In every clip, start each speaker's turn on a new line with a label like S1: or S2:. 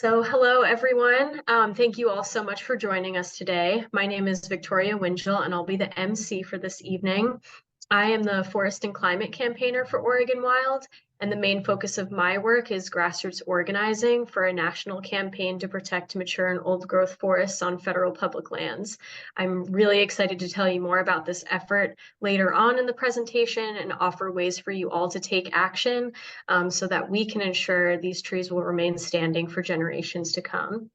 S1: So hello, everyone. Thank you all so much for joining us today. My name is Victoria Wingel, and I'll be the MC for this evening. I am the Forest and Climate Campaigner for Oregon Wild, and the main focus of my work is grassroots organizing for a national campaign to protect mature and old-growth forests on federal public lands. I'm really excited to tell you more about this effort later on in the presentation and offer ways for you all to take action so that we can ensure these trees will remain standing for generations to come.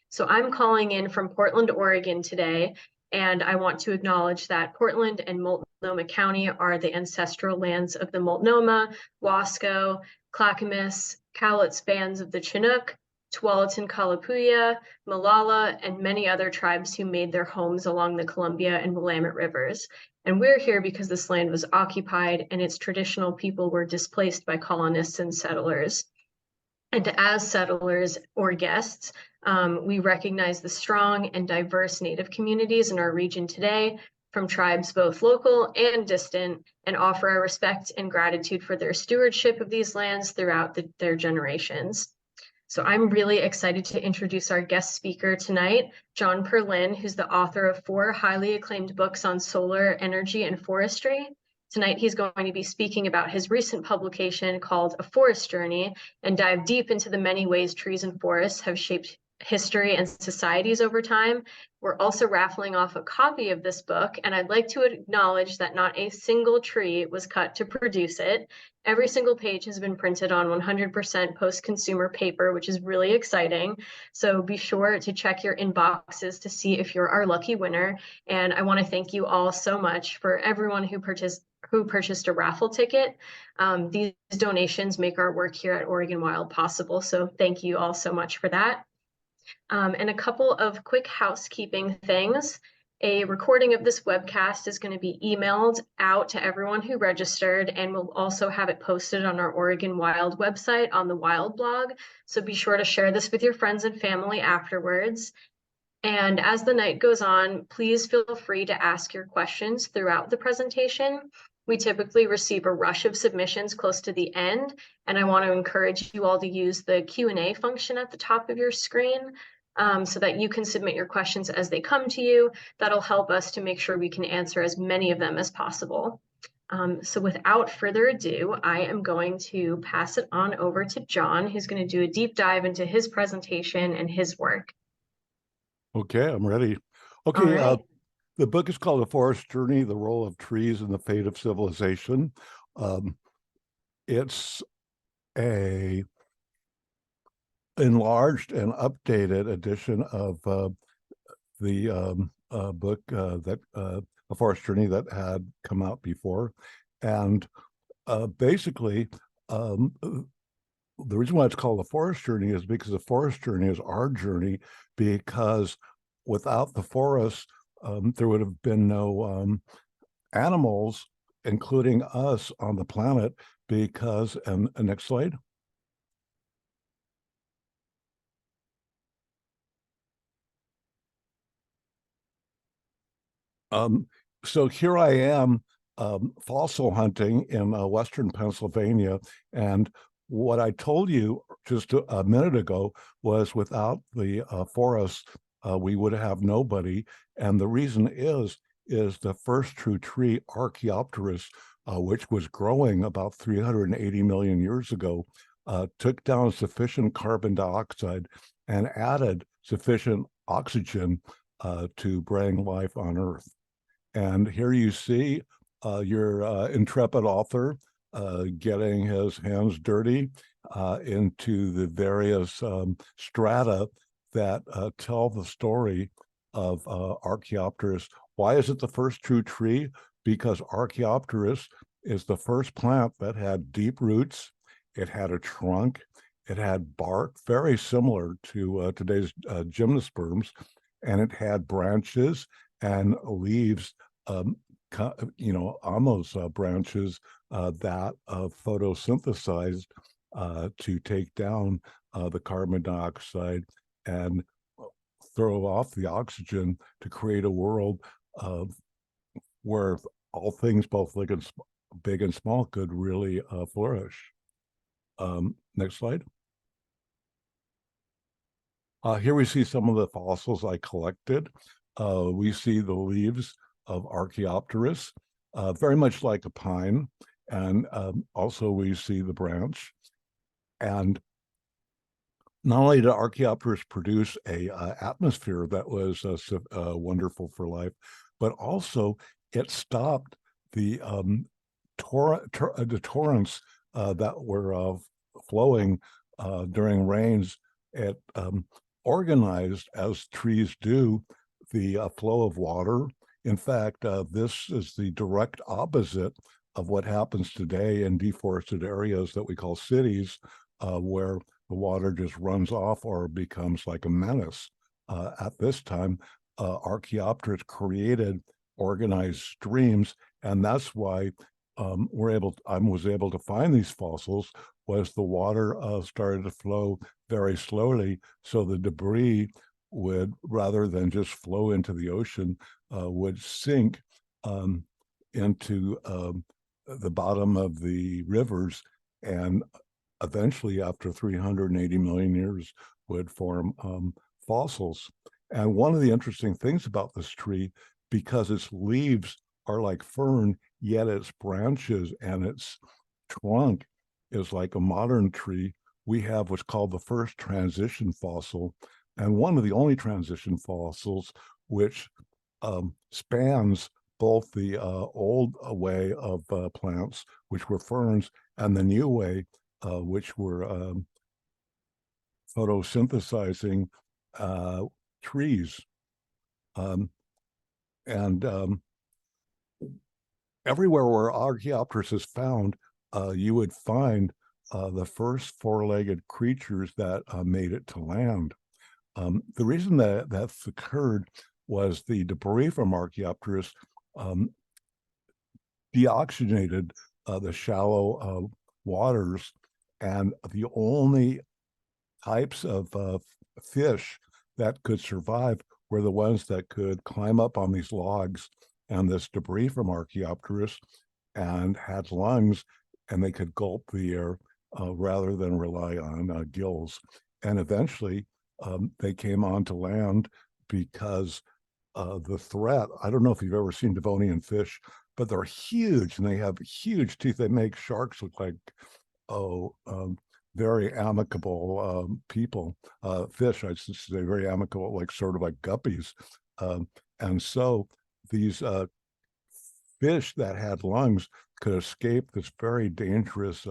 S1: So I'm calling in from Portland, Oregon today, and I want to acknowledge that Portland and Multnomah County are the ancestral lands of the Multnomah, Wasco, Clackamas, Cowlitz bands of the Chinook, Tualatin Kalapuya, Molalla, and many other tribes who made their homes along the Columbia and Willamette rivers. And we're here because this land was occupied and its traditional people were displaced by colonists and settlers. And as settlers or guests, we recognize the strong and diverse Native communities in our region today, from tribes both local and distant, and offer our respect and gratitude for their stewardship of these lands throughout their generations. So I'm really excited to introduce our guest speaker tonight, John Perlin, who's the author of 4 highly acclaimed books on solar energy and forestry. Tonight, he's going to be speaking about his recent publication called A Forest Journey and dive deep into the many ways trees and forests have shaped history and societies over time. We're also raffling off a copy of this book, and I'd like to acknowledge that not a single tree was cut to produce it. Every single page has been printed on 100% post-consumer paper, which is really exciting. So be sure to check your inboxes to see if you're our lucky winner. And I want to thank you all so much for everyone who purchased a raffle ticket. These donations make our work here at Oregon Wild possible. So thank you all so much for that. And a couple of quick housekeeping things. A recording of this webcast is going to be emailed out to everyone who registered, and we'll also have it posted on our Oregon Wild website on the Wild blog. So be sure to share this with your friends and family afterwards. And as the night goes on, please feel free to ask your questions throughout the presentation. We typically receive a rush of submissions close to the end, and I want to encourage you all to use the Q&A function at the top of your screen so that you can submit your questions as they come to you. That'll help us to make sure we can answer as many of them as possible. So without further ado, I am going to pass it on over to John, who's going to do a deep dive into his presentation and his work.
S2: Okay, I'm ready. Okay,
S1: All right.
S2: the book is called A Forest Journey, The Role of Trees in the Fate of Civilization. It's a enlarged and updated edition of the book that A Forest Journey that had come out before. And basically, the reason why it's called A Forest Journey is because the forest journey is our journey, because without the forest, there would have been no animals, including us, on the planet, because, and next slide. So here I am fossil hunting in Western Pennsylvania, and what I told you just a minute ago was without the forest, we would have nobody. And the reason is the first true tree, Archaeopteris, which was growing about 380 million years ago, took down sufficient carbon dioxide and added sufficient oxygen to bring life on Earth. And here you see your intrepid author getting his hands dirty into the various strata that tell the story of Archaeopteris. Why is it the first true tree? Because Archaeopteris is the first plant that had deep roots. It had a trunk. It had bark, very similar to today's gymnosperms, and it had branches and leaves, on those branches that photosynthesized to take down the carbon dioxide and throw off the oxygen to create a world where all things, both big and small, could really flourish. Next slide. Here we see some of the fossils I collected. We see the leaves of Archaeopteryx, very much like a pine. And also we see the branch. And not only did Archaeopteryx produce a atmosphere that was wonderful for life, but also it stopped the the torrents that were flowing during rains. It organized, as trees do, the flow of water. In fact, this is the direct opposite of what happens today in deforested areas that we call cities, where the water just runs off or becomes like a menace. At this time, Archaeopteryx created organized streams, and that's why I was able to find these fossils. Was the water started to flow very slowly, so the debris would, rather than just flow into the ocean, would sink into the bottom of the rivers, and eventually, after 380 million years, would form fossils. And one of the interesting things about this tree, because its leaves are like fern, yet its branches and its trunk is like a modern tree, we have what's called the first transition fossil, and one of the only transition fossils which spans both the old way of plants, which were ferns, and the new way, which were photosynthesizing trees. And everywhere where Archaeopteryx is found, you would find the first four-legged creatures that made it to land. The reason that that's occurred was the debris from Archaeopteryx deoxygenated the shallow waters, and the only types of fish that could survive were the ones that could climb up on these logs and this debris from Archaeopteryx and had lungs, and they could gulp the air rather than rely on gills. And eventually they came onto land because the threat, I don't know if you've ever seen Devonian fish, but they're huge and they have huge teeth. They make sharks look like, very amicable people, fish, I should say, very amicable, like sort of like guppies. And so these fish that had lungs could escape this very dangerous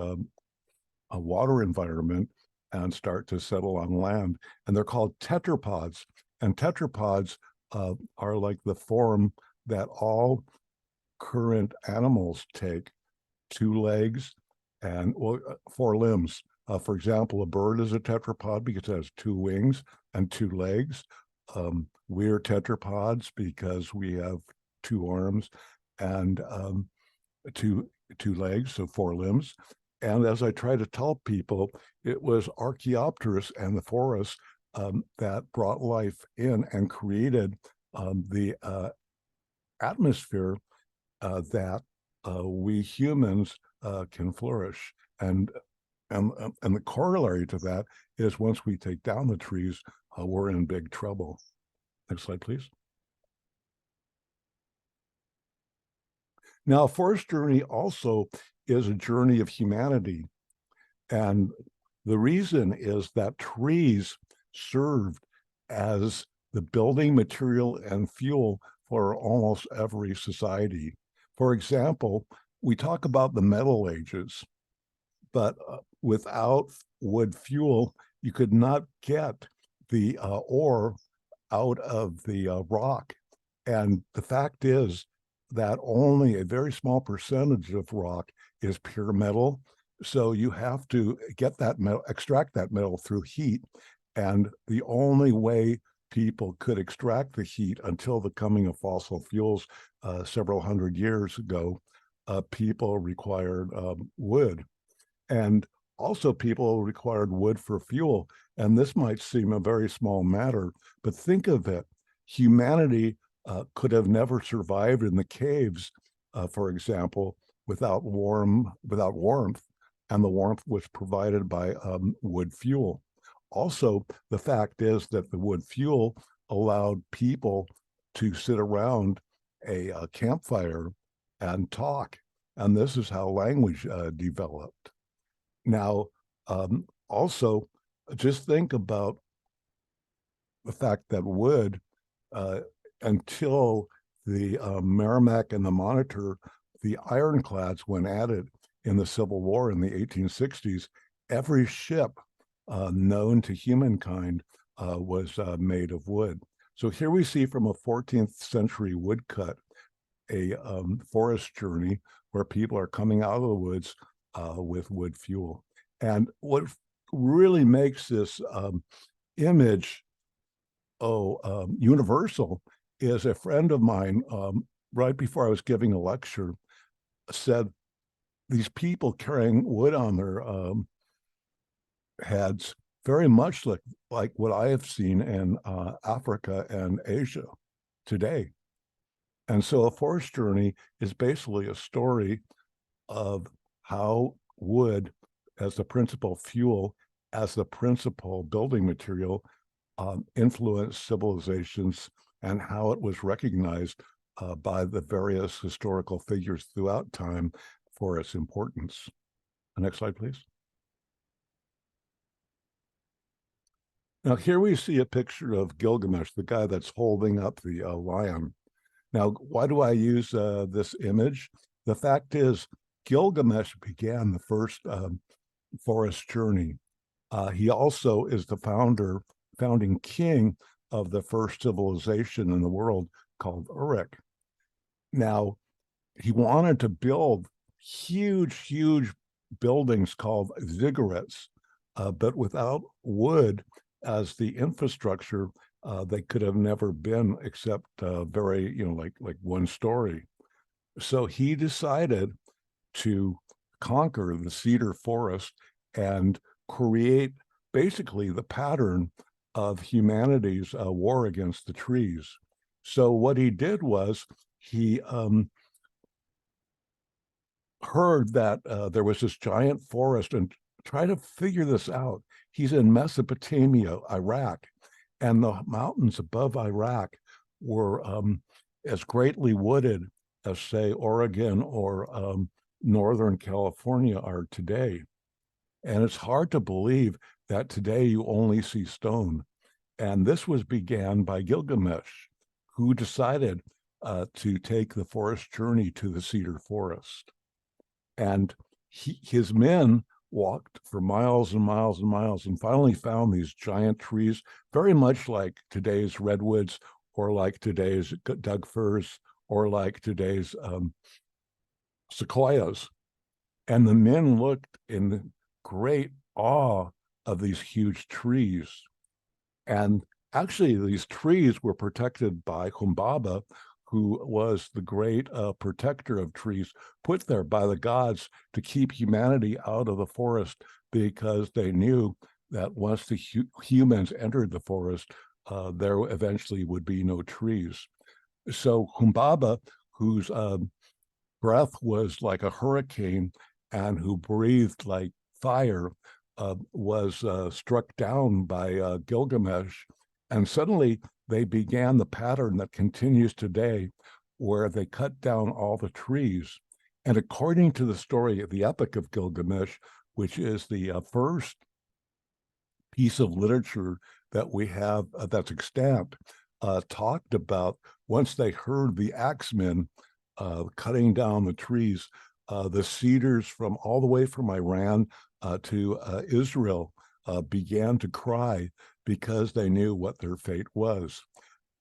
S2: water environment and start to settle on land. And they're called tetrapods. And tetrapods are like the form that all current animals take: two legs and, well, four limbs. For example, a bird is a tetrapod because it has two wings and two legs. We're tetrapods because we have two arms and two legs, so four limbs. And as I try to tell people, it was Archaeopteryx and the forest that brought life in and created the atmosphere that we humans can flourish. And the corollary to that is once we take down the trees, we're in big trouble. Next slide, please. Now, forest journey also is a journey of humanity. And the reason is that trees served as the building material and fuel for almost every society. For example, we talk about the Metal Ages, but without wood fuel, you could not get the ore out of the rock. And the fact is that only a very small percentage of rock is pure metal. So you have to get that metal, extract that metal through heat. And the only way people could extract the heat until the coming of fossil fuels several hundred years ago, people required wood. And also people required wood for fuel. And this might seem a very small matter, but think of it. Humanity could have never survived in the caves, for example, without warmth, and the warmth was provided by wood fuel. also, the fact is that the wood fuel allowed people to sit around a campfire and talk. And this is how language developed. Now, also, just think about the fact that wood, uh, until the Merrimack and the Monitor, the ironclads, when added in the Civil War in the 1860s, every ship known to humankind was made of wood. So here we see from a 14th century woodcut a forest journey where people are coming out of the woods with wood fuel. And what really makes this image universal is a friend of mine, right before I was giving a lecture, said these people carrying wood on their heads very much like what I have seen in Africa and Asia today. And so a forest journey is basically a story of how wood as the principal fuel, as the principal building material, influenced civilizations and how it was recognized by the various historical figures throughout time for its importance. Next slide, please. Now, here we see a picture of Gilgamesh, the guy that's holding up the lion. Now, why do I use this image? The fact is, Gilgamesh began the first forest journey. He also is the founding king of the first civilization in the world called Uruk. Now, he wanted to build huge buildings called ziggurats, but without wood as the infrastructure, they could have never been except very, like one story. So he decided to conquer the cedar forest and create basically the pattern of humanity's war against the trees. So what he did was he heard that there was this giant forest and tried to figure this out. He's in Mesopotamia, Iraq, and the mountains above Iraq were as greatly wooded as, say, Oregon or Northern California are today. And it's hard to believe that today you only see stone. And this was began by Gilgamesh, who decided to take the forest journey to the cedar forest. And his men walked for miles and miles and miles and finally found these giant trees, very much like today's redwoods or like today's Doug firs or like today's sequoias. And the men looked in great awe of these huge trees. And actually, these trees were protected by Humbaba, who was the great protector of trees, put there by the gods to keep humanity out of the forest, because they knew that once the humans entered the forest, there eventually would be no trees. So Humbaba, whose breath was like a hurricane and who breathed like fire, was struck down by Gilgamesh, and suddenly they began the pattern that continues today, where they cut down all the trees. And according to the story of the Epic of Gilgamesh, which is the first piece of literature that we have that's extant, talked about once they heard the axemen cutting down the trees, the cedars from all the way from Iran to Israel began to cry because they knew what their fate was.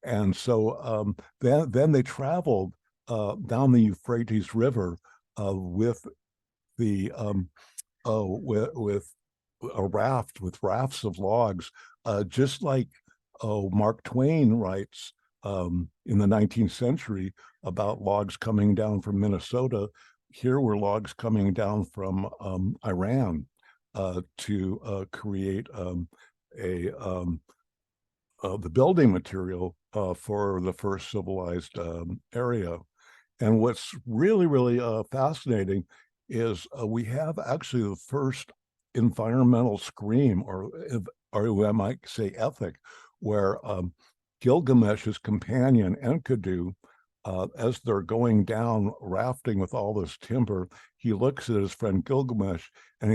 S2: And so then they traveled down the Euphrates River with the with a raft, with rafts of logs, just like Mark Twain writes in the 19th century about logs coming down from Minnesota. Here were logs coming down from Iran to create the building material for the first civilized area. And what's really fascinating is we have actually the first environmental scream or or I might say ethic, where Gilgamesh's companion Enkidu, as they're going down rafting with all this timber, he looks at his friend Gilgamesh and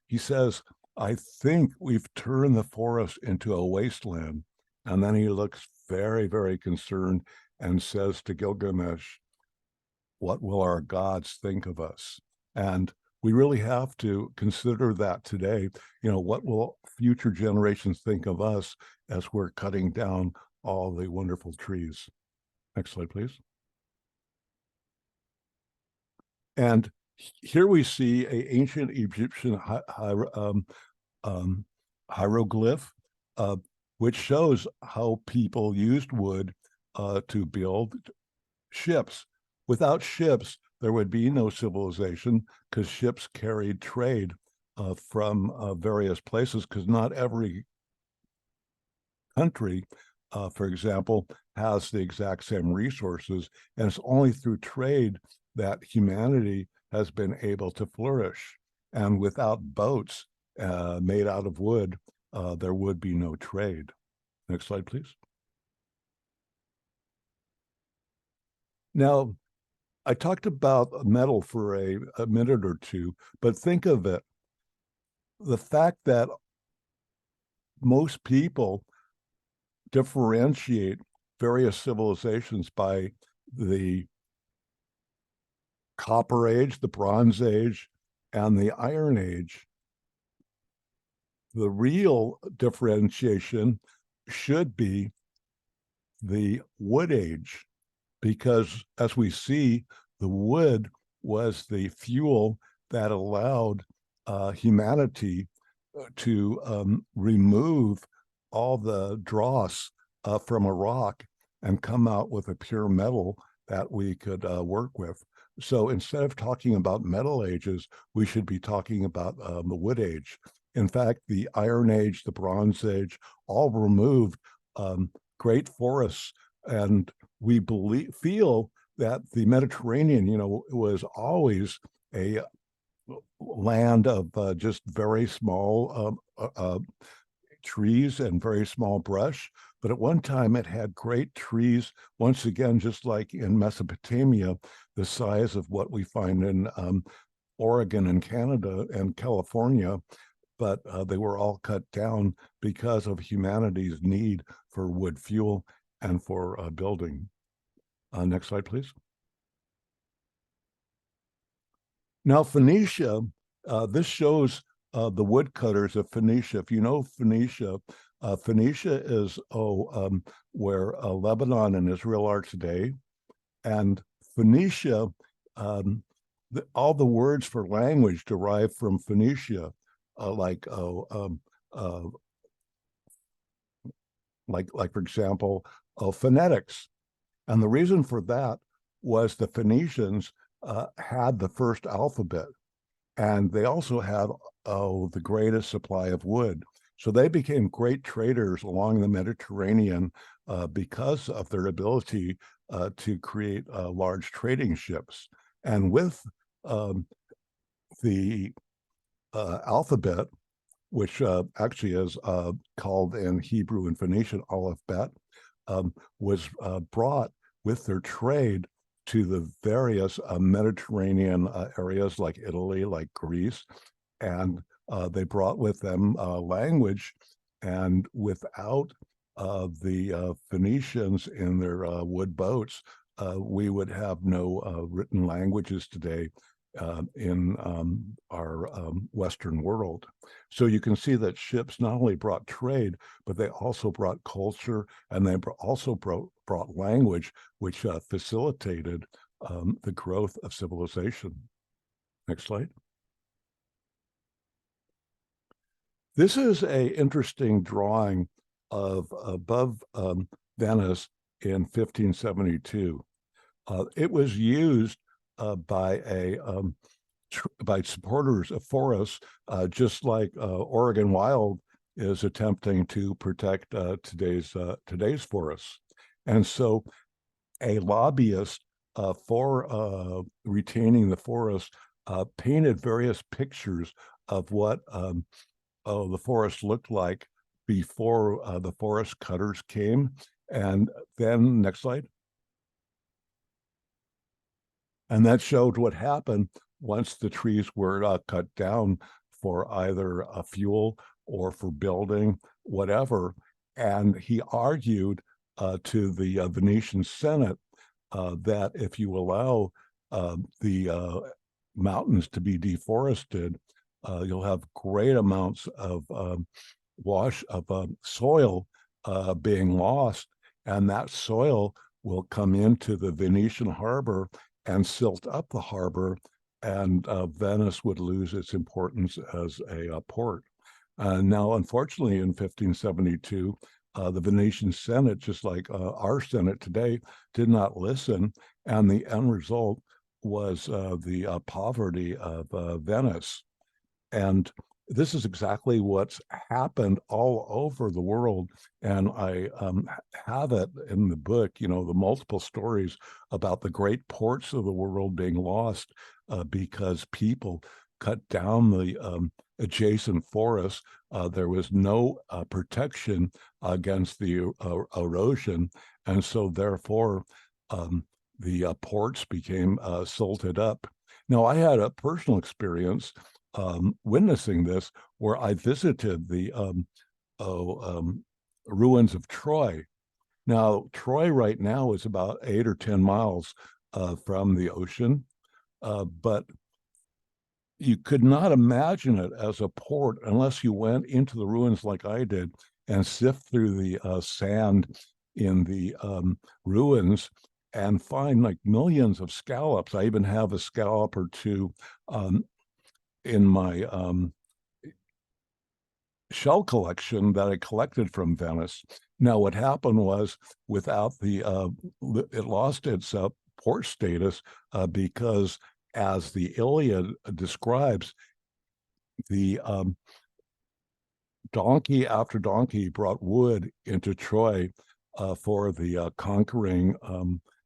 S2: he says, I think we've turned the forest into a wasteland. And then he looks very, very concerned and says to Gilgamesh, what will our gods think of us? And we really have to consider that today. What will future generations think of us as we're cutting down all the wonderful trees? Next slide, please. And here we see an ancient Egyptian hieroglyph, which shows how people used wood to build ships. Without ships, there would be no civilization, because ships carried trade from various places, because not every country, for example, has the exact same resources. And it's only through trade that humanity has been able to flourish. And without boats made out of wood, there would be no trade. Next slide, please. Now, I talked about metal for a minute or two, but think of it. The fact that most people differentiate various civilizations by the Copper Age, the Bronze Age, and the Iron Age. The real differentiation should be the Wood Age, because as we see, the wood was the fuel that allowed humanity to remove all the dross from a rock and come out with a pure metal that we could work with. So instead of talking about metal ages, we should be talking about the wood age. In fact, the Iron Age, the Bronze Age, all removed great forests, and we feel that the Mediterranean, was always a land of just very small trees and very small brush. But at one time it had great trees, once again, just like in Mesopotamia, the size of what we find in Oregon and Canada and California. But they were all cut down because of humanity's need for wood fuel and for building. Next slide, please. Now, Phoenicia, this shows the woodcutters of Phoenicia. If you know Phoenicia, Phoenicia is where Lebanon and Israel are today. And Phoenicia, all the words for language derive from Phoenicia, like for example, phonetics. And the reason for that was the Phoenicians had the first alphabet, and they also had the greatest supply of wood. So they became great traders along the Mediterranean because of their ability to create large trading ships. And with the alphabet, which actually is called in Hebrew and Phoenician Aleph Bet, was brought with their trade to the various Mediterranean areas like Italy, like Greece, and they brought with them language. And without the Phoenicians in their wood boats, we would have no written languages today in our Western world. So you can see that ships not only brought trade, but they also brought culture, and they also brought language, which facilitated the growth of civilization. Next slide. This is an interesting drawing of above Venice in 1572. It was used by supporters of forests, just like Oregon Wild is attempting to protect today's forests. And so a lobbyist for retaining the forest painted various pictures of what the forest looked like before the forest cutters came. And then next slide. And that showed what happened once the trees were cut down for either a fuel or for building, whatever. And he argued to the Venetian Senate that if you allow the mountains to be deforested, you'll have great amounts of soil being lost, and that soil will come into the Venetian harbor and silt up the harbor, and Venice would lose its importance as a port. Now, unfortunately, in 1572, the Venetian Senate, just like our Senate today, did not listen, and the end result was the poverty of Venice. And this is exactly what's happened all over the world. And I have it in the book, the multiple stories about the great ports of the world being lost because people cut down the adjacent forests. There was no protection against the erosion. And so therefore, the ports became silted up. Now, I had a personal experience witnessing this, where I visited the ruins of Troy. Now, Troy right now is about 8 or 10 miles from the ocean, but you could not imagine it as a port unless you went into the ruins like I did and sift through the sand in the ruins and find like millions of scallops. I even have a scallop or two in my shell collection that I collected from Venice. Now, what happened was, without it lost its port status because, as the Iliad describes, the donkey after donkey brought wood into Troy for the conquering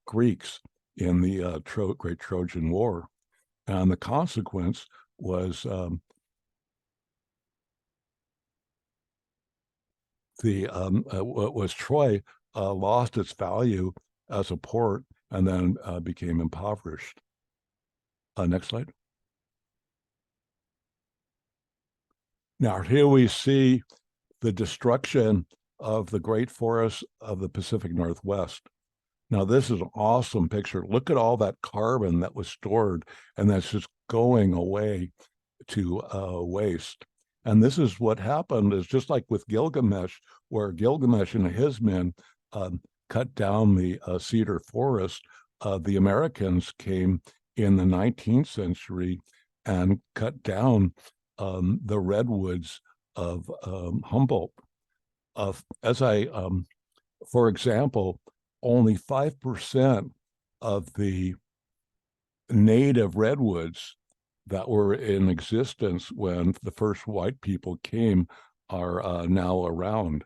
S2: Greeks in the Great Trojan War. And the consequence was Troy lost its value as a port and then became impoverished. Next slide. Now, here we see the destruction of the great forests of the Pacific Northwest. Now, this is an awesome picture. Look at all that carbon that was stored, and that's just going away to waste. And this is what happened, is just like with Gilgamesh, where Gilgamesh and his men cut down the cedar forest. The Americans came in the 19th century and cut down the redwoods of Humboldt. For example, only 5% of the native redwoods that were in existence when the first white people came are now around.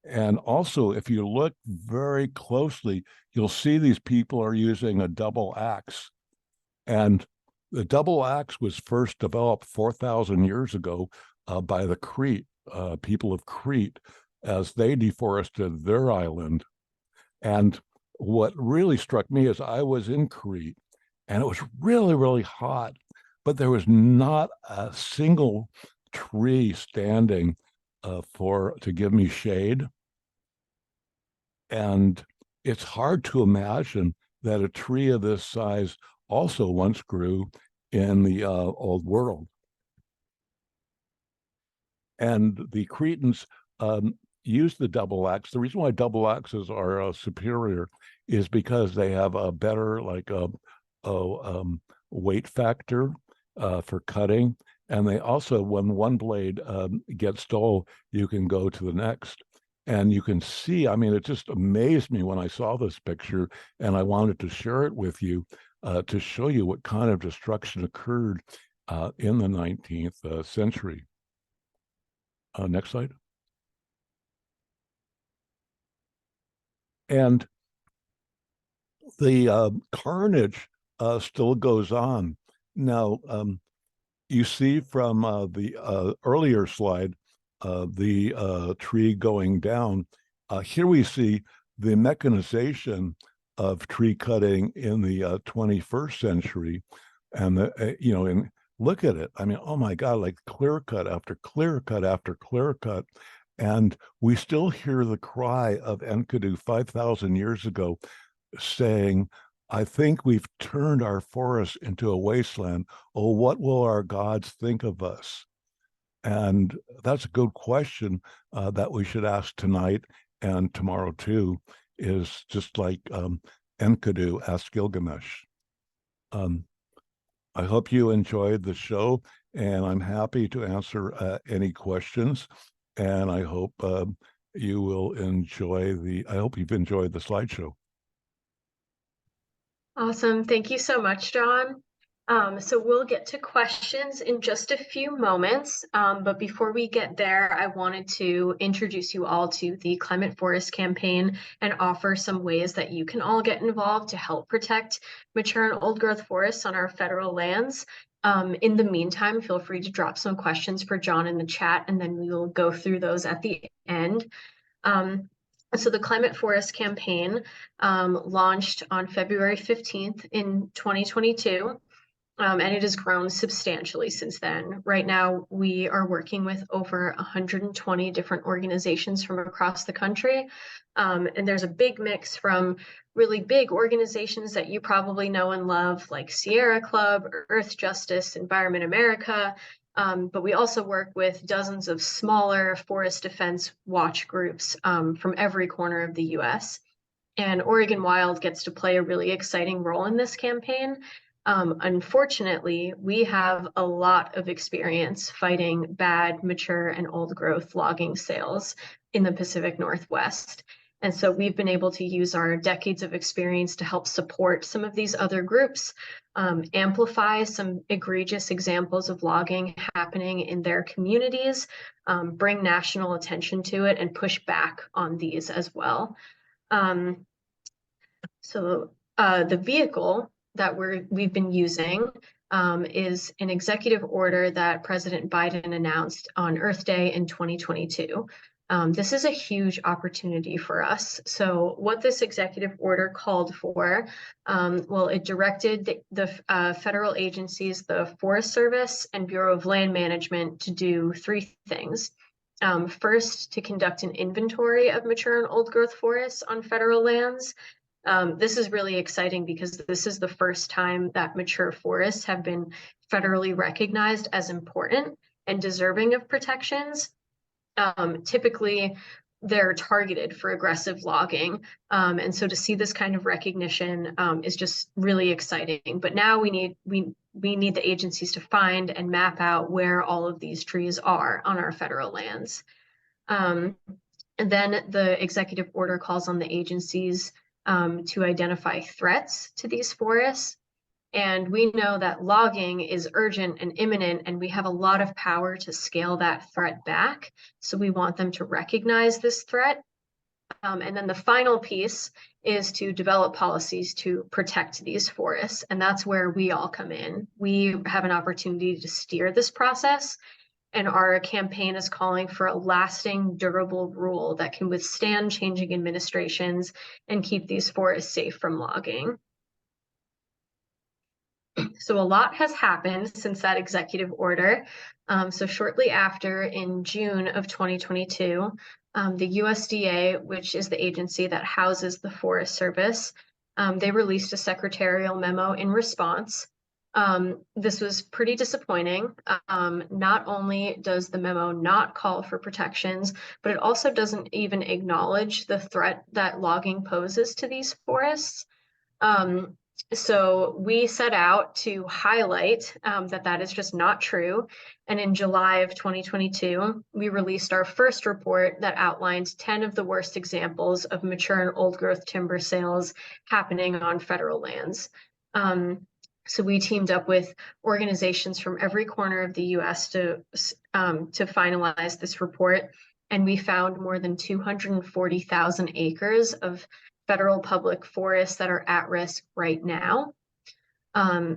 S2: And also, if you look very closely, you'll see these people are using a double axe. And the double axe was first developed 4,000 years ago by the people of Crete, as they deforested their island. And what really struck me is I was in Crete, and it was really, really hot, but there was not a single tree standing to give me shade. And it's hard to imagine that a tree of this size also once grew in the old world. And the Cretans used the double axe. The reason why double axes are superior is because they have a better weight factor for cutting. And they also, when one blade gets dull, you can go to the next. And you can see, I mean, it just amazed me when I saw this picture, and I wanted to share it with you to show you what kind of destruction occurred in the 19th century. Next slide. And the carnage still goes on. Now, you see from the earlier slide, the tree going down. Here we see the mechanization of tree cutting in the 21st century. And, and look at it. I mean, oh my God, like clear cut after clear cut after clear cut. And we still hear the cry of Enkidu 5,000 years ago saying, I think we've turned our forest into a wasteland. Oh, what will our gods think of us? And that's a good question that we should ask tonight and tomorrow too, is just like Enkidu asked Gilgamesh. I hope you enjoyed the show, and I'm happy to answer any questions. And I hope you will enjoy I hope you've enjoyed the slideshow.
S1: Awesome. Thank you so much, John. So we'll get to questions in just a few moments. But before we get there, I wanted to introduce you all to the Climate Forest Campaign and offer some ways that you can all get involved to help protect mature and old growth forests on our federal lands. In the meantime, feel free to drop some questions for John in the chat, and then we will go through those at the end. So the Climate Forest Campaign launched on February 15th in 2022. And it has grown substantially since then. Right now, we are working with over 120 different organizations from across the country. And there's a big mix from really big organizations that you probably know and love, like Sierra Club, Earth Justice, Environment America. But we also work with dozens of smaller forest defense watch groups from every corner of the US. And Oregon Wild gets to play a really exciting role in this campaign. Unfortunately, we have a lot of experience fighting bad, mature, and old growth logging sales in the Pacific Northwest. And so we've been able to use our decades of experience to help support some of these other groups, amplify some egregious examples of logging happening in their communities, bring national attention to it, and push back on these as well. So the vehicle that we've been using is an executive order that President Biden announced on Earth Day in 2022. This is a huge opportunity for us. So what this executive order called for, well, it directed the federal agencies, the Forest Service and Bureau of Land Management, to do three things. First, to conduct an inventory of mature and old growth forests on federal lands. This is really exciting because this is the first time that mature forests have been federally recognized as important and deserving of protections. Typically, they're targeted for aggressive logging. And so to see this kind of recognition is just really exciting. But now we need the agencies to find and map out where all of these trees are on our federal lands. And then the executive order calls on the agencies to identify threats to these forests. And we know that logging is urgent and imminent, and we have a lot of power to scale that threat back. So we want them to recognize this threat. And then the final piece is to develop policies to protect these forests. And that's where we all come in. We have an opportunity to steer this process. And our campaign is calling for a lasting, durable rule that can withstand changing administrations and keep these forests safe from logging. So a lot has happened since that executive order. So shortly after, in June of 2022, the USDA, which is the agency that houses the Forest Service, they released a secretarial memo in response. This was pretty disappointing. Not only does the memo not call for protections, but it also doesn't even acknowledge the threat that logging poses to these forests. So we set out to highlight that is just not true. And in July of 2022, we released our first report that outlined 10 of the worst examples of mature and old growth timber sales happening on federal lands. So we teamed up with organizations from every corner of the US to finalize this report. And we found more than 240,000 acres of federal public forests that are at risk right now.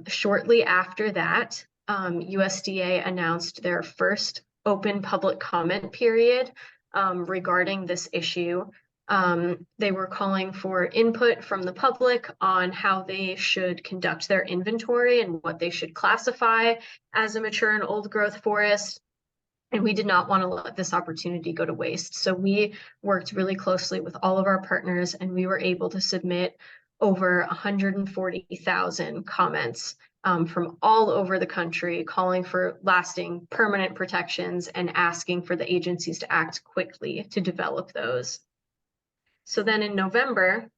S1: Shortly after that, USDA announced their first open public comment period regarding this issue. They were calling for input from the public on how they should conduct their inventory and what they should classify as a mature and old growth forest. And we did not want to let this opportunity go to waste. So we worked really closely with all of our partners, and we were able to submit over 140,000 comments from all over the country, calling for lasting permanent protections and asking for the agencies to act quickly to develop those. So then in November,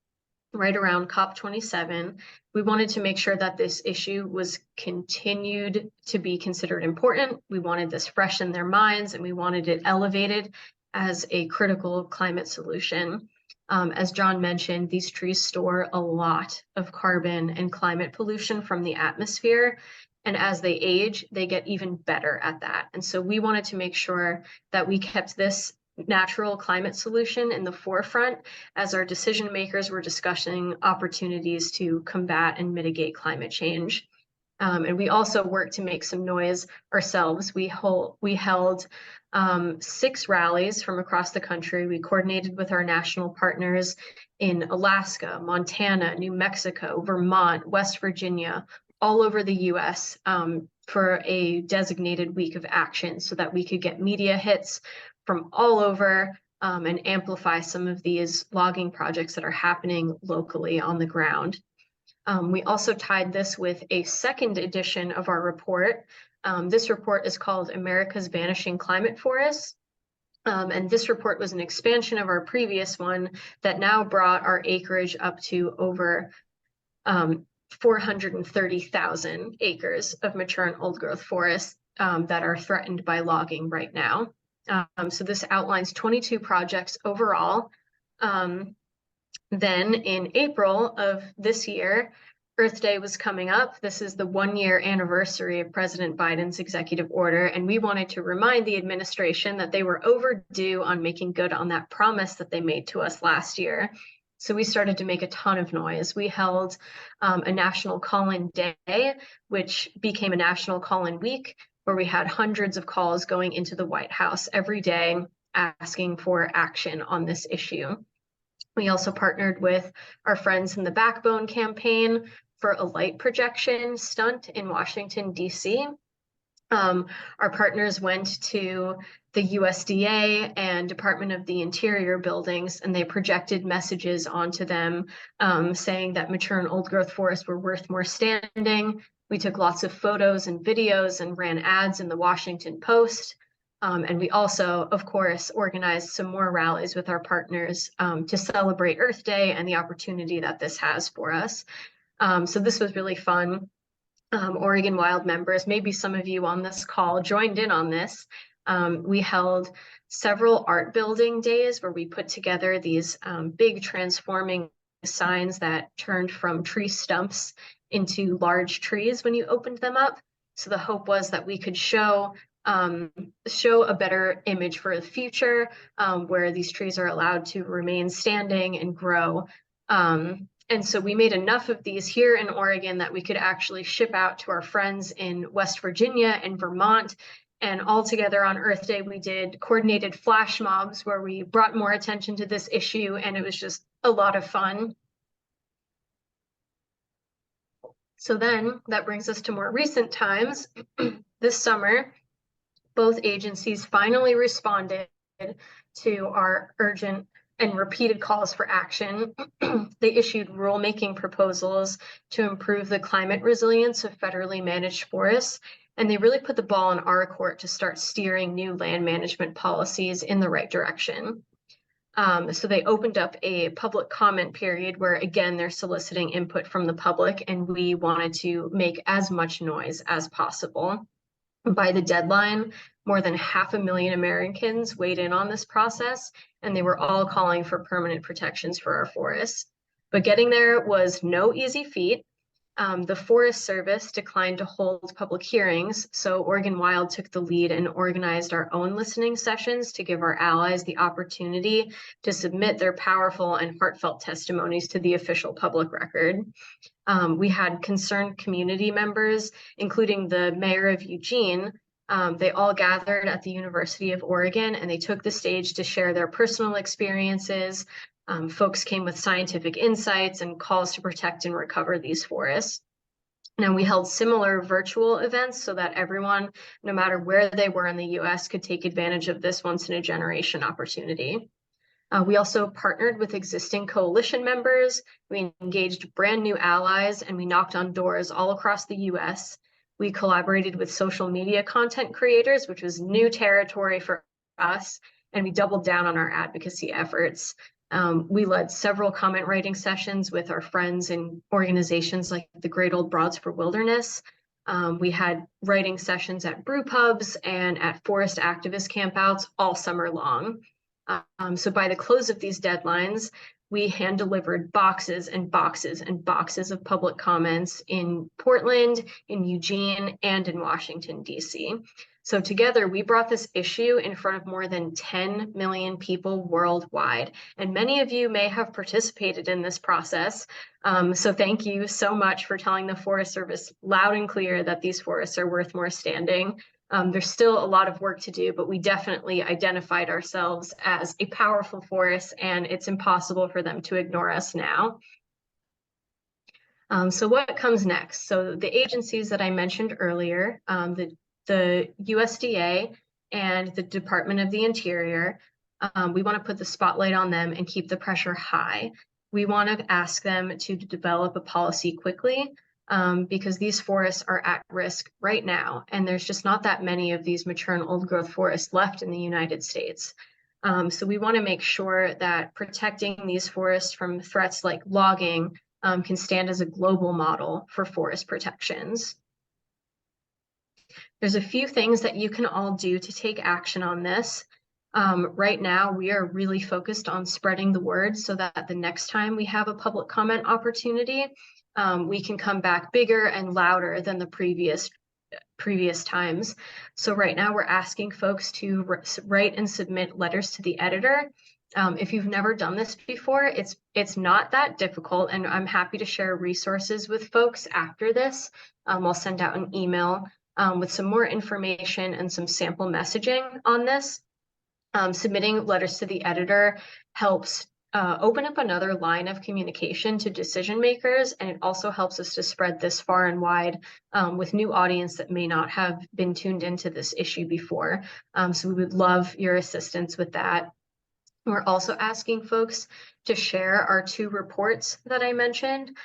S1: right around COP27, we wanted to make sure that this issue was continued to be considered important. We wanted this fresh in their minds, and we wanted it elevated as a critical climate solution. As John mentioned, these trees store a lot of carbon and climate pollution from the atmosphere. And as they age, they get even better at that. And so we wanted to make sure that we kept this natural climate solution in the forefront as our decision makers were discussing opportunities to combat and mitigate climate change. And we also worked to make some noise ourselves. We held 6 rallies from across the country. We coordinated with our national partners in Alaska, Montana, New Mexico, Vermont, West Virginia, all over the US for a designated week of action so that we could get media hits from all over and amplify some of these logging projects that are happening locally on the ground. We also tied this with a second edition of our report. This report is called America's Vanishing Climate Forests. And this report was an expansion of our previous one that now brought our acreage up to over 430,000 acres of mature and old growth forests that are threatened by logging right now. So this outlines 22 projects overall. Then in April of this year, Earth Day was coming up. This is the 1-year anniversary of President Biden's executive order, and we wanted to remind the administration that they were overdue on making good on that promise that they made to us last year. So we started to make a ton of noise. We held a National Call-In Day, which became a National Call-In Week, where we had hundreds of calls going into the White House every day asking for action on this issue. We also partnered with our friends in the Backbone campaign for a light projection stunt in Washington, D.C. Our partners went to the USDA and Department of the Interior buildings, and they projected messages onto them saying that mature and old growth forests were worth more standing. We took lots of photos and videos and ran ads in the Washington Post. And we also, of course, organized some more rallies with our partners to celebrate Earth Day and the opportunity that this has for us. So this was really fun. Oregon Wild members, maybe some of you on this call joined in on this. We held several art building days where we put together these big transforming signs that turned from tree stumps into large trees when you opened them up. So the hope was that we could show a better image for the future where these trees are allowed to remain standing and grow. And so we made enough of these here in Oregon that we could actually ship out to our friends in West Virginia and Vermont. And all together on Earth Day, we did coordinated flash mobs where we brought more attention to this issue, and it was just a lot of fun. So then that brings us to more recent times. This summer, both agencies finally responded to our urgent and repeated calls for action. They issued rulemaking proposals to improve the climate resilience of federally managed forests, and they really put the ball in our court to start steering new land management policies in the right direction. So they opened up a public comment period where, again, they're soliciting input from the public, and we wanted to make as much noise as possible. By the deadline, more than 500,000 Americans weighed in on this process, and they were all calling for permanent protections for our forests. But getting there was no easy feat. The Forest Service declined to hold public hearings, so Oregon Wild took the lead and organized our own listening sessions to give our allies the opportunity to submit their powerful and heartfelt testimonies to the official public record. We had concerned community members, including the mayor of Eugene. They all gathered at the University of Oregon, and they took the stage to share their personal experiences. Folks came with scientific insights and calls to protect and recover these forests. And we held similar virtual events so that everyone, no matter where they were in the US, could take advantage of this once-in-a-generation opportunity. We also partnered with existing coalition members. We engaged brand new allies, and we knocked on doors all across the US. We collaborated with social media content creators, which was new territory for us, and we doubled down on our advocacy efforts. We led several comment writing sessions with our friends in organizations like the Great Old Broads for Wilderness. We had writing sessions at brew pubs and at forest activist campouts all summer long. So by the close of these deadlines, we hand delivered boxes and boxes and boxes of public comments in Portland, in Eugene, and in Washington, D.C. So together, we brought this issue in front of more than 10 million people worldwide. And many of you may have participated in this process. So thank you so much for telling the Forest Service loud and clear that these forests are worth more standing. There's still a lot of work to do, but we definitely identified ourselves as a powerful force, and it's impossible for them to ignore us now. So what comes next? So the agencies that I mentioned earlier, the USDA and the Department of the Interior, we want to put the spotlight on them and keep the pressure high. We want to ask them to develop a policy quickly, because these forests are at risk right now, and there's just not that many of these mature and old growth forests left in the United States. So we want to make sure that protecting these forests from threats like logging can stand as a global model for forest protections. There's a few things that you can all do to take action on this. Right now, we are really focused on spreading the word so that the next time we have a public comment opportunity, we can come back bigger and louder than the previous times. So right now we're asking folks to write and submit letters to the editor. If you've never done this before, it's not that difficult, and I'm happy to share resources with folks after this. I'll send out an email with some more information and some sample messaging on this. Submitting letters to the editor helps open up another line of communication to decision makers, and it also helps us to spread this far and wide with new audience that may not have been tuned into this issue before. So we would love your assistance with that. We're also asking folks to share our two reports that I mentioned.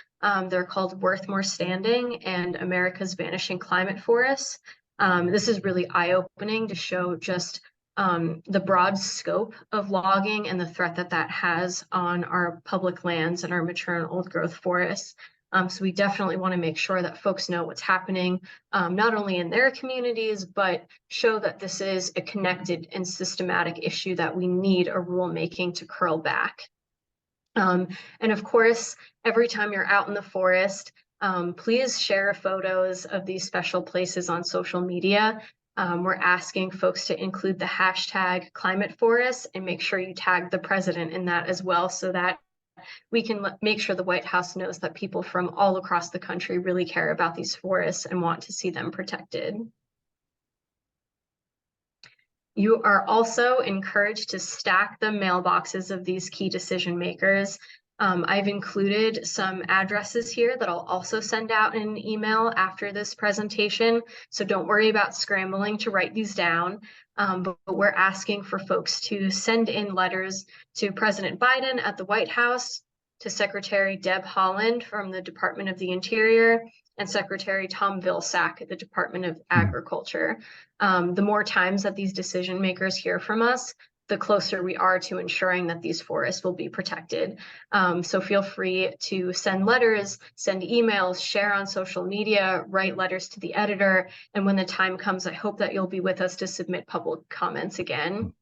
S1: They're called Worth More Standing and America's Vanishing Climate Forests. This is really eye-opening to show just the broad scope of logging and the threat that that has on our public lands and our mature and old growth forests. So we definitely want to make sure that folks know what's happening, not only in their communities, but show that this is a connected and systematic issue that we need a rulemaking to curl back. And of course, every time you're out in the forest, please share photos of these special places on social media. We're asking folks to include the hashtag climate forests and make sure you tag the president in that as well, so that we can make sure the White House knows that people from all across the country really care about these forests and want to see them protected. You are also encouraged to stack the mailboxes of these key decision makers. I've included some addresses here that I'll also send out in an email after this presentation, so don't worry about scrambling to write these down. But we're asking for folks to send in letters to President Biden at the White House, to Secretary Deb Haaland from the Department of the Interior, and Secretary Tom Vilsack at the Department of Agriculture. The more times that these decision makers hear from us, the closer we are to ensuring that these forests will be protected. So feel free to send letters, send emails, share on social media, write letters to the editor, and when the time comes, I hope that you'll be with us to submit public comments again.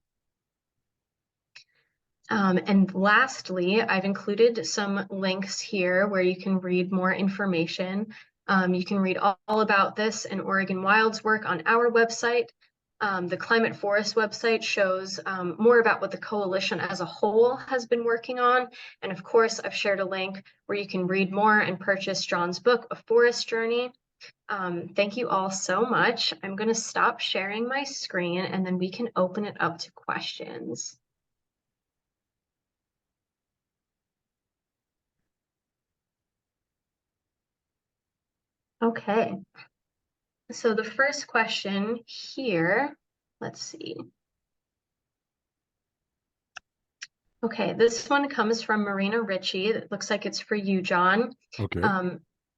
S1: And lastly, I've included some links here where you can read more information. You can read all about this and Oregon Wild's work on our website. The Climate Forest website shows more about what the coalition as a whole has been working on. And of course, I've shared a link where you can read more and purchase John's book, A Forest Journey. Thank you all so much. I'm going to stop sharing my screen and then we can open it up to questions. Okay, so the first question here, let's see. Okay, this one comes from Marina Ritchie. It looks like it's for you, John.
S2: Okay.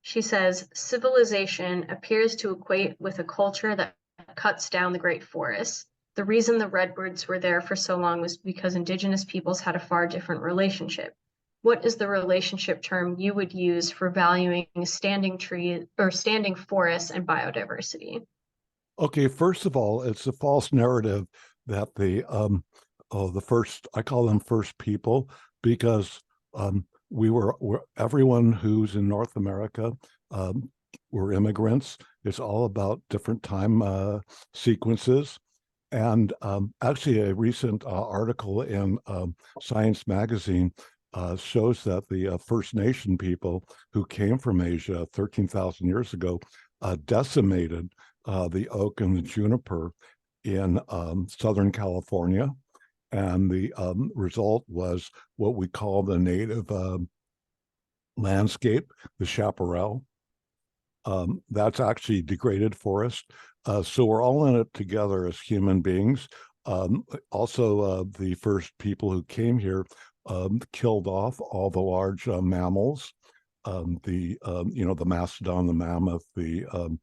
S1: She says, civilization appears to equate with a culture that cuts down the great forests. The reason the redwoods were there for so long was because indigenous peoples had a far different relationship. What is the relationship term you would use for valuing standing tree or standing forests and biodiversity?
S2: Okay, first of all, it's a false narrative that the first, I call them first people, because everyone who's in North America were immigrants. It's all about different time sequences. And actually, a recent article in Science Magazine shows that the First Nation people who came from Asia 13,000 years ago decimated the oak and the juniper in Southern California. And the result was what we call the native landscape, the chaparral. That's actually degraded forest. So we're all in it together as human beings. Also, the first people who came here killed off all the large mammals, the mastodon, the mammoth, the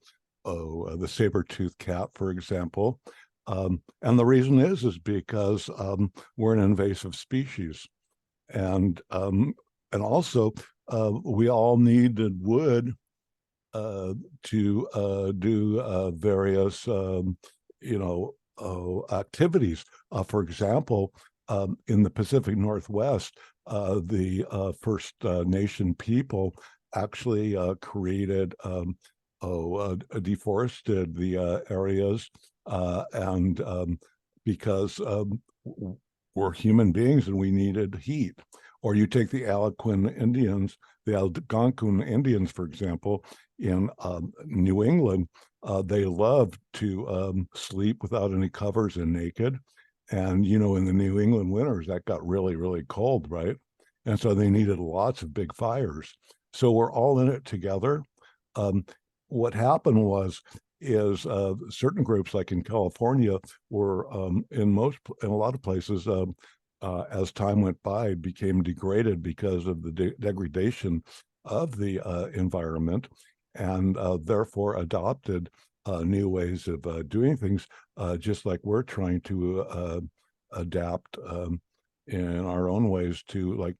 S2: saber-toothed cat, for example. And the reason is because we're an invasive species, and also we all needed wood to do various activities. For example, in the Pacific Northwest, the First Nation people actually created deforested the areas, and because we're human beings and we needed heat. Or you take the Algonquin Indians, for example, in New England, they loved to sleep without any covers and naked. And, in the New England winters, that got really, really cold, right? And so they needed lots of big fires. So we're all in it together. What happened is certain groups, like in California, were in a lot of places, as time went by, became degraded because of the degradation of the environment, and therefore adopted new ways of doing things, just like we're trying to adapt in our own ways to, like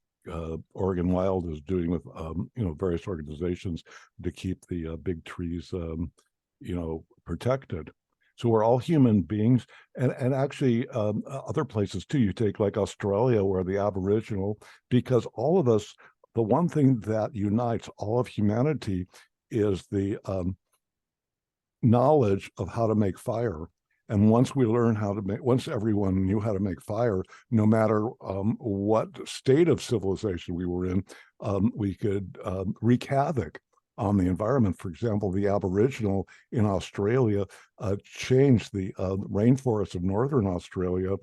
S2: Oregon Wild is doing with various organizations to keep the big trees protected. So we're all human beings, and actually other places too. You take like Australia, where the Aboriginal, because all of us, the one thing that unites all of humanity is the knowledge of how to make fire. And once once everyone knew how to make fire, no matter what state of civilization we were in, we could wreak havoc on the environment. For example, the Aboriginal in Australia changed the rainforest of northern Australia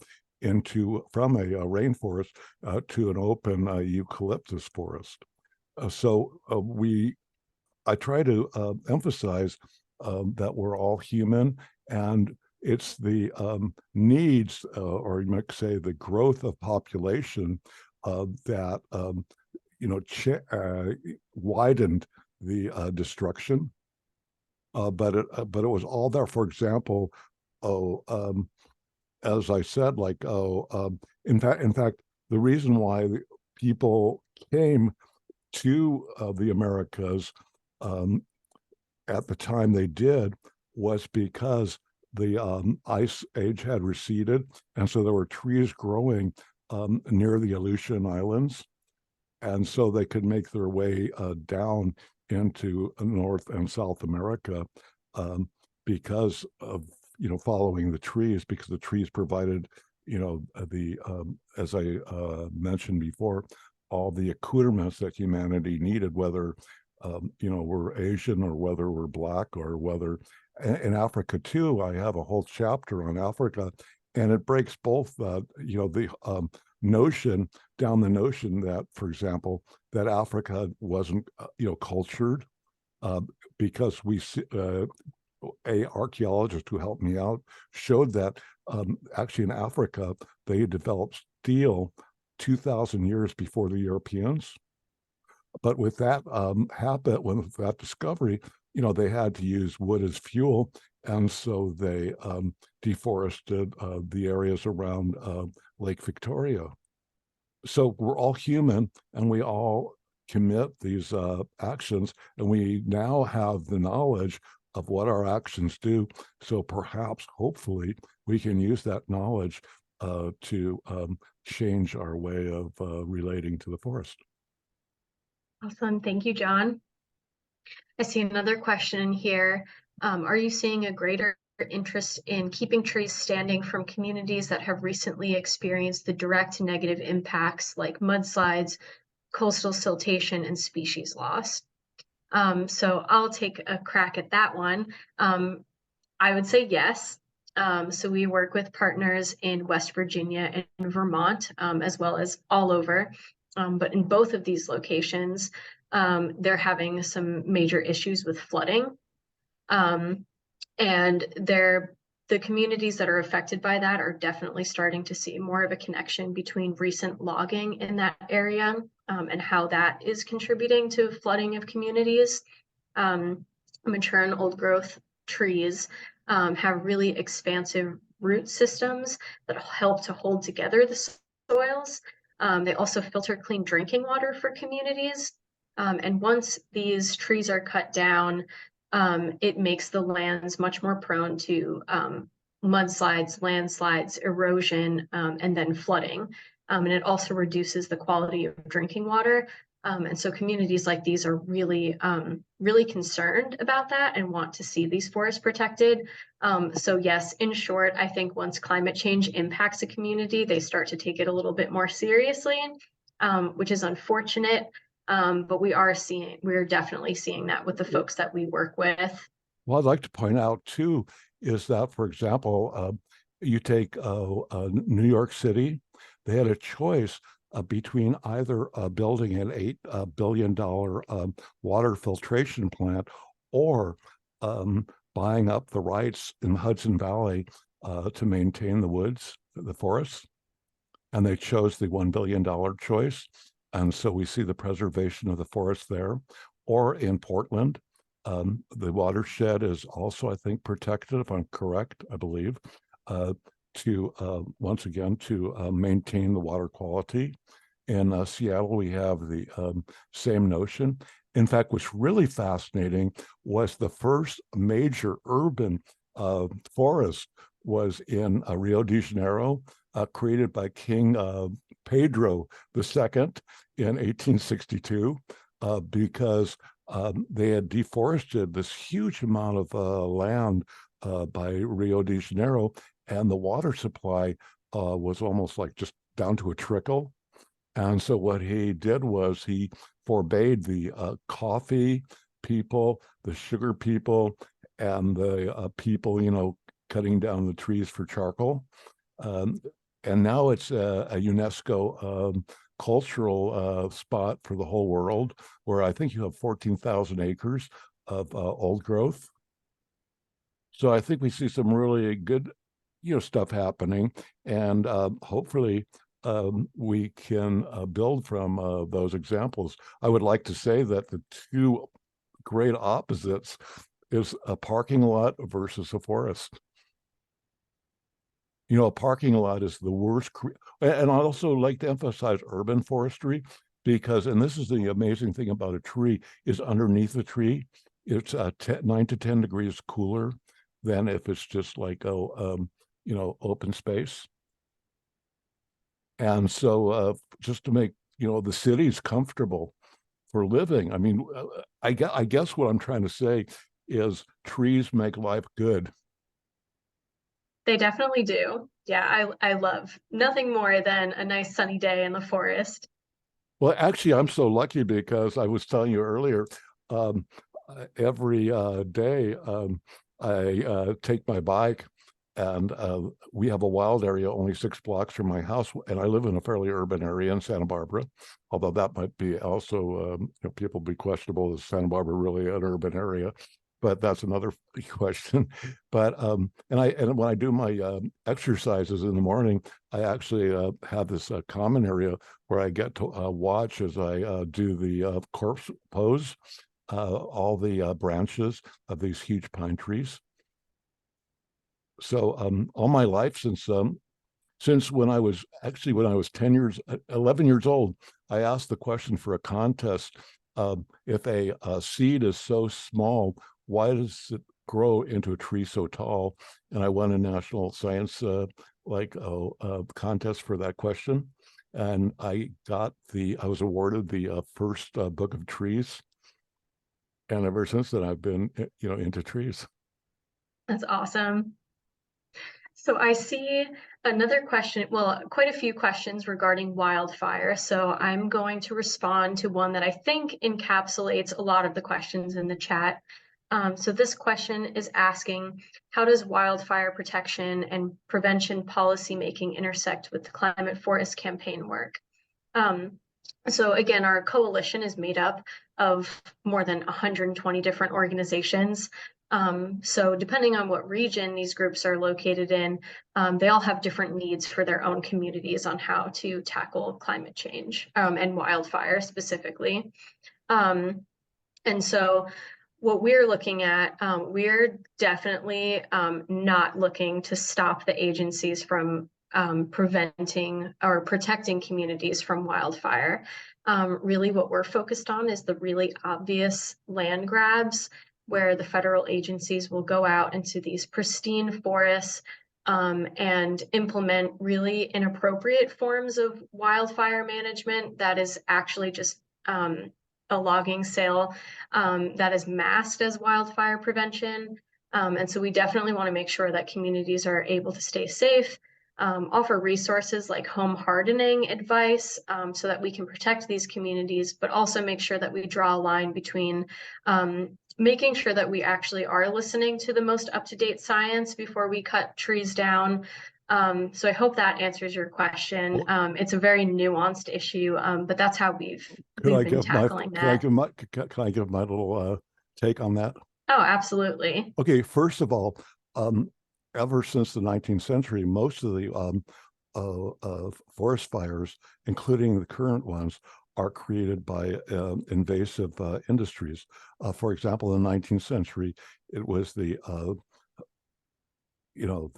S2: from a rainforest to an open eucalyptus forest. I try to emphasize that we're all human, and it's the needs, or you might say the growth of population, that widened the destruction. But it was all there. For example, as I said, in fact, the reason why the people came to the Americas at the time they did was because the ice age had receded, and so there were trees growing near the Aleutian Islands. And so they could make their way down into North and South America um, because of, following the trees, because the trees provided, the as I mentioned before, all the accoutrements that humanity needed, whether we're Asian or whether we're Black or whether in Africa too. I have a whole chapter on Africa, and it breaks both the notion down the notion that, for example, that Africa wasn't cultured, uh, because we a archaeologist who helped me out showed that actually in Africa they developed steel 2,000 years before the Europeans. But with that with that discovery, they had to use wood as fuel, and so they deforested the areas around Lake Victoria. So we're all human, and we all commit these actions, and we now have the knowledge of what our actions do. So perhaps, hopefully, we can use that knowledge to change our way of relating to the forest.
S1: Awesome. Thank you, John. I see another question here. Are you seeing a greater interest in keeping trees standing from communities that have recently experienced the direct negative impacts like mudslides, coastal siltation, and species loss? So I'll take a crack at that one. I would say yes. So we work with partners in West Virginia and Vermont, as well as all over. But in both of these locations, they're having some major issues with flooding. And the communities that are affected by that are definitely starting to see more of a connection between recent logging in that area and how that is contributing to flooding of communities. Mature and old growth trees have really expansive root systems that help to hold together the soils. They also filter clean drinking water for communities. And once these trees are cut down, it makes the lands much more prone to mudslides, landslides, erosion, and then flooding. And it also reduces the quality of drinking water. And so communities like these are really, really concerned about that and want to see these forests protected. So yes, in short, I think once climate change impacts a community, they start to take it a little bit more seriously, which is unfortunate. But we're definitely seeing that with the folks that we work with.
S2: Well, I'd like to point out too is that, for example, you take New York City, they had a choice between either building an $8 billion water filtration plant or buying up the rights in the Hudson Valley to maintain the woods, the forests. And they chose the $1 billion choice. And so we see the preservation of the forest there. Or in Portland, the watershed is also, I think, protected, if I'm correct, I believe, to once again to maintain the water quality. In Seattle, we have the same notion. In fact, what's really fascinating was the first major urban forest was in Rio de Janeiro, created by King Pedro II in 1862, because they had deforested this huge amount of land by Rio de Janeiro, and the water supply was almost like just down to a trickle. And so what he did was he forbade the coffee people, the sugar people, and the people, cutting down the trees for charcoal. And now it's a UNESCO cultural spot for the whole world, where I think you have 14,000 acres of old growth. So I think we see some really good, stuff happening, and hopefully we can build from those examples. I would like to say that the two great opposites is a parking lot versus a forest. A parking lot is the worst. And I also like to emphasize urban forestry because, and this is the amazing thing about a tree, is underneath the tree, it's 9 to 10 degrees cooler than if it's just like, open space. And so just to make, the cities comfortable for living. I mean, I guess what I'm trying to say is trees make life good.
S1: They definitely do. Yeah, I love nothing more than a nice sunny day in the forest.
S2: Well, actually, I'm so lucky because I was telling you earlier, um, every day I take my bike, and we have a wild area only 6 blocks from my house, and I live in a fairly urban area in Santa Barbara. Although that might be also, people be questionable, is Santa Barbara really an urban area? But that's another question. But and when I do my exercises in the morning, I actually have this common area where I get to watch as I do the corpse pose, all the branches of these huge pine trees. So all my life, since when I was 11 years old, I asked the question for a contest. If a seed is so small, why does it grow into a tree so tall? And I won a national science contest for that question. And I was awarded the first book of trees. And ever since then, I've been, into trees.
S1: That's awesome. So I see another question, well, quite a few questions regarding wildfire. So I'm going to respond to one that I think encapsulates a lot of the questions in the chat. So this question is asking, how does wildfire protection and prevention policymaking intersect with the climate forest campaign work? So again, our coalition is made up of more than 120 different organizations. So depending on what region these groups are located in, they all have different needs for their own communities on how to tackle climate change and wildfire specifically. And so what we're looking at, we're definitely not looking to stop the agencies from preventing or protecting communities from wildfire. Really, what we're focused on is the really obvious land grabs where the federal agencies will go out into these pristine forests and implement really inappropriate forms of wildfire management that is actually just a logging sale that is masked as wildfire prevention. And so we definitely want to make sure that communities are able to stay safe, offer resources like home hardening advice so that we can protect these communities, but also make sure that we draw a line between making sure that we actually are listening to the most up-to-date science before we cut trees down. So I hope that answers your question. It's a very nuanced issue, but that's how we've been tackling that.
S2: Can I give my little take on that?
S1: Oh, absolutely.
S2: Okay, first of all, um, ever since the 19th century, most of the forest fires, including the current ones, are created by invasive industries. For example, in the 19th century, it was the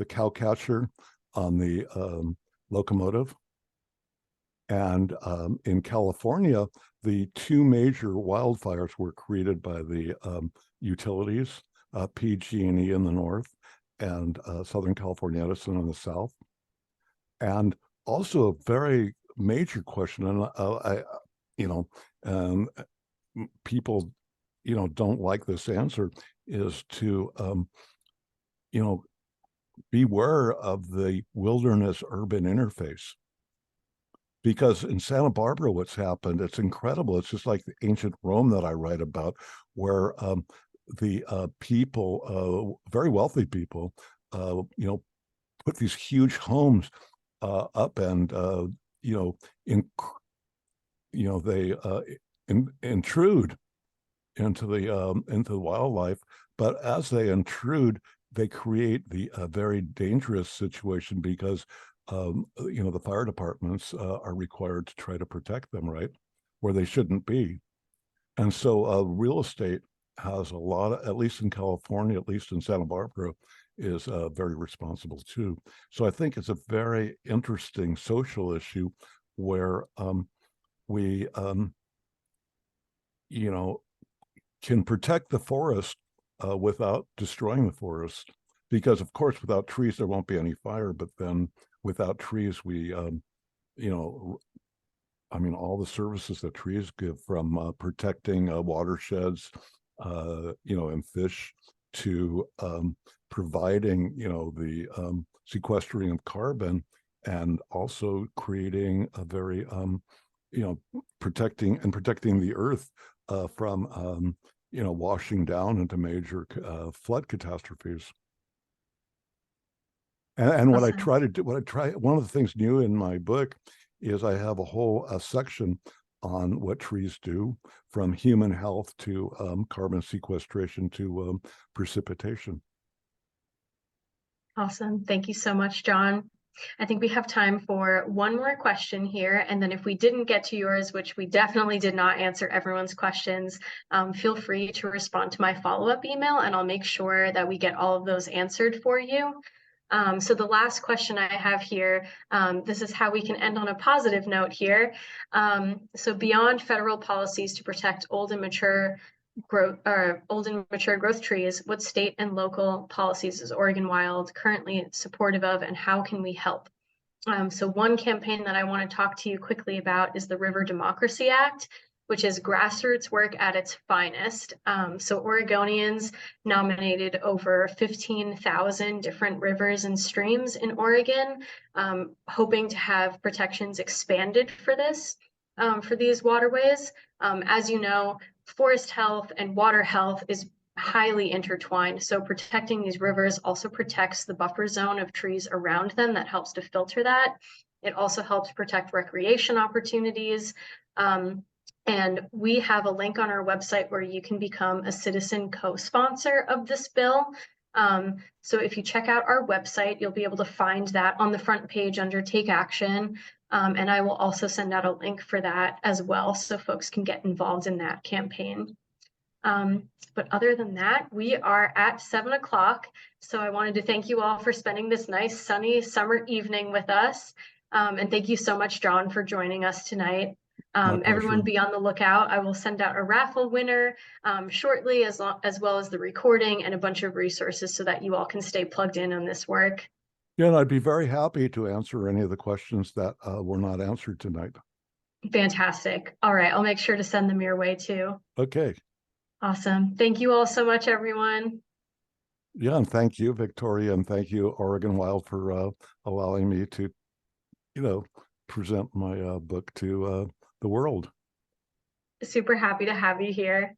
S2: cow catcher on the locomotive. And in California, the two major wildfires were created by the utilities, PG&E in the north and Southern California Edison in the south. And also a very major question, and people, don't like this answer, is to, beware of the wilderness urban interface. Because in Santa Barbara, what's happened, it's incredible. It's just like the ancient Rome that I write about, where the people, very wealthy people, put these huge homes up, and they intrude into the wildlife. But as they intrude, they create the very dangerous situation because the fire departments are required to try to protect them, right, where they shouldn't be. And so real estate has a lot of, at least in California, at least in Santa Barbara, is very responsible too. So I think it's a very interesting social issue where we, can protect the forest without destroying the forest. Because of course, without trees, there won't be any fire. But then without trees, we you know, I mean, all the services that trees give, from protecting watersheds, and fish, to providing, the sequestering of carbon, and also creating a very, protecting the earth from, washing down into major flood catastrophes. And what I
S1: Awesome.
S2: try to do, one of the things new in my book is I have a whole section on what trees do, from human health to carbon sequestration to precipitation.
S1: Awesome. Thank you so much, John. I think we have time for one more question here. And then if we didn't get to yours, which we definitely did not answer everyone's questions, feel free to respond to my follow-up email, and I'll make sure that we get all of those answered for you. So the last question I have here, this is how we can end on a positive note here. So beyond federal policies to protect old and mature growth trees, what state and local policies is Oregon Wild currently supportive of, and how can we help? So one campaign that I want to talk to you quickly about is the River Democracy Act, which is grassroots work at its finest. So Oregonians nominated over 15,000 different rivers and streams in Oregon, hoping to have protections expanded for these waterways. As you know, forest health and water health is highly intertwined. So protecting these rivers also protects the buffer zone of trees around them that helps to filter that. It also helps protect recreation opportunities. And we have a link on our website where you can become a citizen co-sponsor of this bill. So if you check out our website, you'll be able to find that on the front page under Take Action. And I will also send out a link for that as well, so folks can get involved in that campaign. But other than that, we are at 7 o'clock. So I wanted to thank you all for spending this nice sunny summer evening with us. And thank you so much, John, for joining us tonight. Everyone be on the lookout. I will send out a raffle winner shortly, as well as the recording and a bunch of resources so that you all can stay plugged in on this work.
S2: Yeah, and I'd be very happy to answer any of the questions that were not answered tonight.
S1: Fantastic. All right, I'll make sure to send them your way too.
S2: Okay.
S1: Awesome. Thank you all so much, everyone.
S2: Yeah, and thank you, Victoria, and thank you, Oregon Wild, for allowing me to, present my book to the world.
S1: Super happy to have you here.